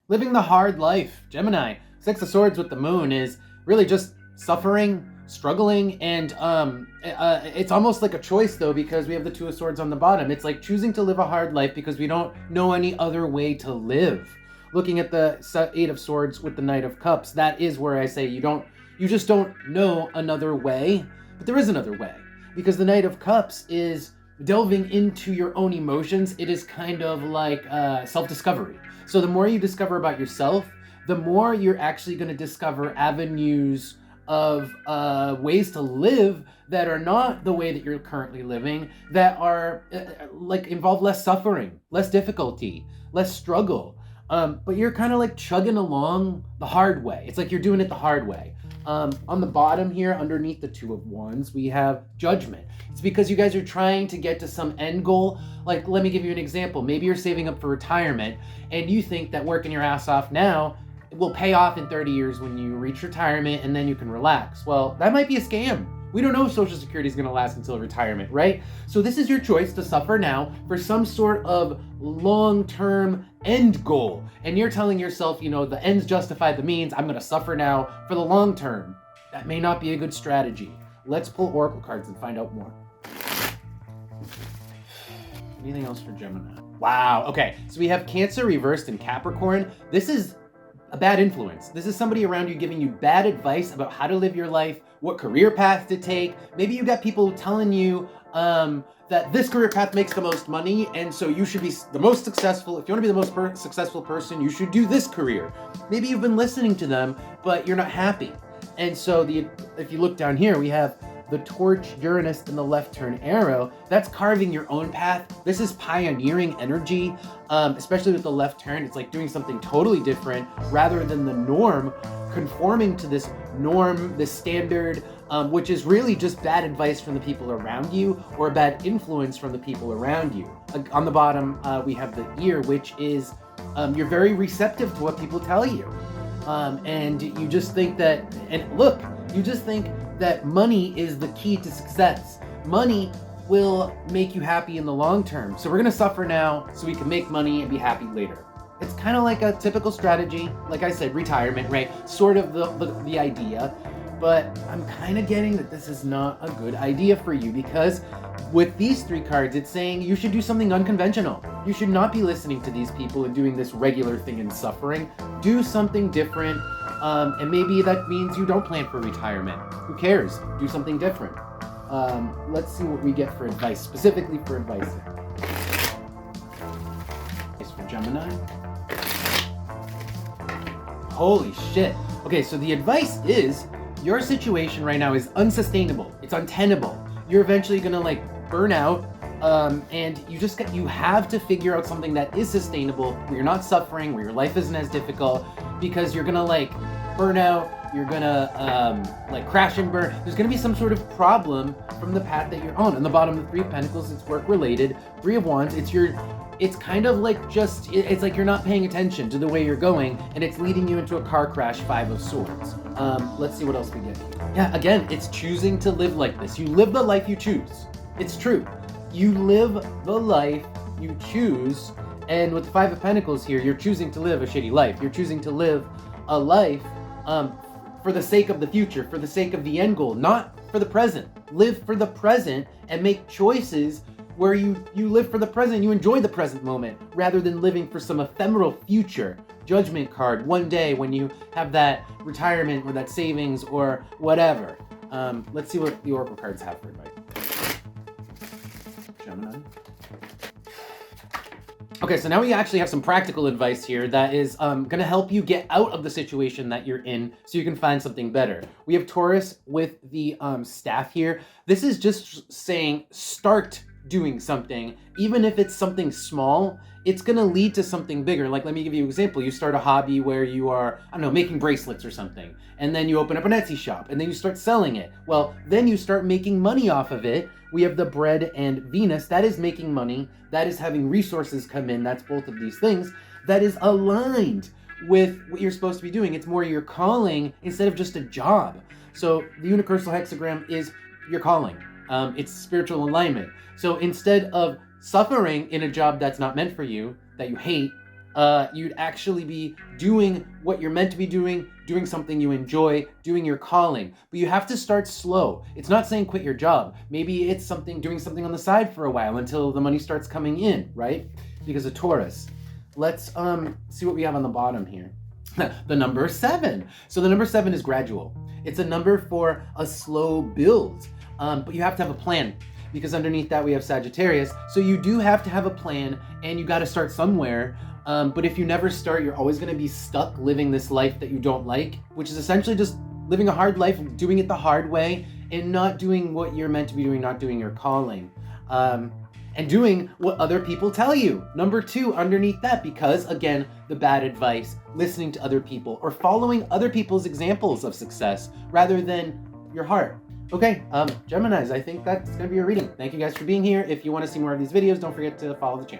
Living the hard life. Gemini, Six of Swords with the moon is really just suffering, struggling, and it's almost like a choice though, because we have the Two of Swords on the bottom. It's like choosing to live a hard life because we don't know any other way to live. Looking at the Eight of Swords with the Knight of Cups, that is where I say you just don't know another way, but there is another way, because the Knight of Cups is delving into your own emotions. It is kind of like self-discovery. So the more you discover about yourself, the more you're actually going to discover avenues of ways to live that are not the way that you're currently living, that are like involve less suffering, less difficulty, less struggle. But you're kind of like chugging along the hard way. It's like you're doing it the hard way. On the bottom here, underneath the Two of Wands, we have Judgment. It's because you guys are trying to get to some end goal. Like, let me give you an example. Maybe you're saving up for retirement and you think that working your ass off now will pay off in 30 years when you reach retirement and then you can relax. Well, that might be a scam. We don't know if Social Security is going to last until retirement, right? So this is your choice to suffer now for some sort of long-term end goal. And you're telling yourself, you know, the ends justify the means. I'm going to suffer now for the long term. That may not be a good strategy. Let's pull Oracle cards and find out more. Anything else for Gemini? Wow. Okay. So we have Cancer reversed and Capricorn. This is a bad influence. This is somebody around you giving you bad advice about how to live your life, what career path to take. Maybe you got people telling you that this career path makes the most money, and so you should be the most successful. If you want to be the most successful person, you should do this career. Maybe you've been listening to them, but you're not happy. And so if you look down here, we have the Torch, Uranus, and the left turn arrow. That's carving your own path. This is pioneering energy, especially with the left turn. It's like doing something totally different rather than the norm, conforming to this norm, this standard, which is really just bad advice from the people around you or a bad influence from the people around you. On the bottom, we have the ear, which is you're very receptive to what people tell you. And you just think that, you just think that money is the key to success. Money will make you happy in the long term. So we're gonna suffer now so we can make money and be happy later. It's kind of like a typical strategy. Like I said, retirement, right? Sort of the idea. But I'm kind of getting that this is not a good idea for you, because with these three cards, it's saying you should do something unconventional. You should not be listening to these people and doing this regular thing and suffering. Do something different. And maybe that means you don't plan for retirement. Who cares? Do something different. Let's see what we get for advice, specifically for advice. Advice for Gemini. Holy shit. Okay, so the advice is your situation right now is unsustainable. It's untenable. You're eventually gonna like burn out. And you have to figure out something that is sustainable, where you're not suffering, where your life isn't as difficult, because you're gonna like burn out, you're gonna like crash and burn. There's gonna be some sort of problem from the path that you're on. On the bottom of the Three of Pentacles, it's work related. Three of Wands, it's kind of like it's like you're not paying attention to the way you're going, and it's leading you into a car crash. Five of Swords. Let's see what else we get here. Yeah, again, it's choosing to live like this. You live the life you choose. It's true. You live the life you choose, and with the Five of Pentacles here, you're choosing to live a shitty life. You're choosing to live a life for the sake of the future, for the sake of the end goal, not for the present. Live for the present and make choices where you live for the present, you enjoy the present moment, rather than living for some ephemeral future. Judgment card, one day when you have that retirement or that savings or whatever. Let's see what the Oracle cards have for advice. Gemini. Okay, so now we actually have some practical advice here that is gonna help you get out of the situation that you're in so you can find something better. We have Taurus with the staff here. This is just saying start doing something. Even if it's something small, it's gonna lead to something bigger. Like, let me give you an example. You start a hobby where you are, I don't know, making bracelets or something, and then you open up an Etsy shop, and then you start selling it. Well, then you start making money off of it. We have the Bread and Venus. That is making money. That is having resources come in. That's both of these things. That is aligned with what you're supposed to be doing. It's more your calling instead of just a job. So the universal hexagram is your calling. It's spiritual alignment. So instead of suffering in a job that's not meant for you, that you hate, You'd actually be doing what you're meant to be doing something you enjoy, doing your calling. But you have to start slow. It's not saying quit your job. Maybe it's doing something on the side for a while until the money starts coming in, right? Because of Taurus. Let's see what we have on the bottom here. The number 7. So the number 7 is gradual. It's a number for a slow build, but you have to have a plan, because underneath that we have Sagittarius. So you do have to have a plan, and you got to start somewhere. But if you never start, you're always going to be stuck living this life that you don't like, which is essentially just living a hard life, doing it the hard way, and not doing what you're meant to be doing, not doing your calling. And doing what other people tell you. Number 2 underneath that, because again, the bad advice, listening to other people, or following other people's examples of success rather than your heart. Okay, Geminis, I think that's gonna be your reading. Thank you guys for being here. If you want to see more of these videos, don't forget to follow the channel.